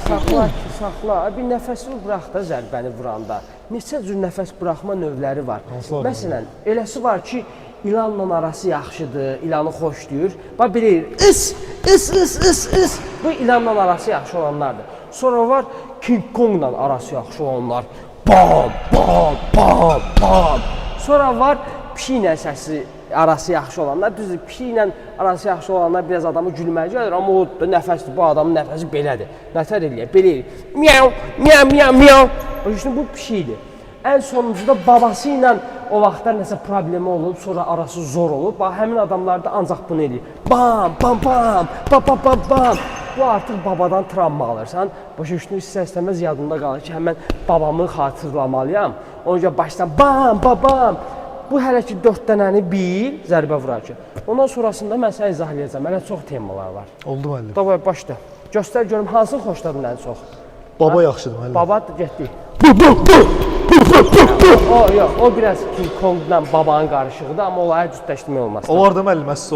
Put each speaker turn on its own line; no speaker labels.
saxla ki, saxla. Bir nəfəsini burax da zərbəni vuranda. Neçə cür nəfəs buraxma növləri var. Məsələn, eləsi var ki, ilanla arası yaxşıdır, ilanı xoşlayır. Bax, bilir, is. Bu ilanla arası yaxşı olanlardır. Sonra var, King Kongla arası yaxşı olanlar. Bam. Sonra var, pişiklə səsi arası yaxşı olanlar. Düzdür, pişiklə arası yaxşı olanlar biraz adamı gülməli gəlir, amma o da nəfəsdir, bu adamın nəfəsi belədir. Nətər eləyir, belə eləyir. Miyav. Bu pişikdir. Ən sonuncuda babası ilə o vaxtlar nəsə problemi olub, sonra arası zor olub. Bax, həmin adamlar da ancaq bunu eləyir. Bam. Bu artıq babadan travma alırsan. Başa düşdün, istər-istəməz yadında qalır ki, mən babamı xatırlamalıyam. Ona görə başdan bam. Bu hələ ki 4 dənəni bil, zərbə vurar ki. Ondan sonrasında mən sənə izahlayacağım. Hələ çox temalar var.
Oldu müəllim.
Davay, başla. Göstər görüm, hansını xoşladın ən çox?
Baba yaxşıdır müəllim.
Baba getdi. O yox, o biraz King Kongla babanın qarışığıdır, amma onları cütləşdirmək olmaz.
Olar da müəllim, əsas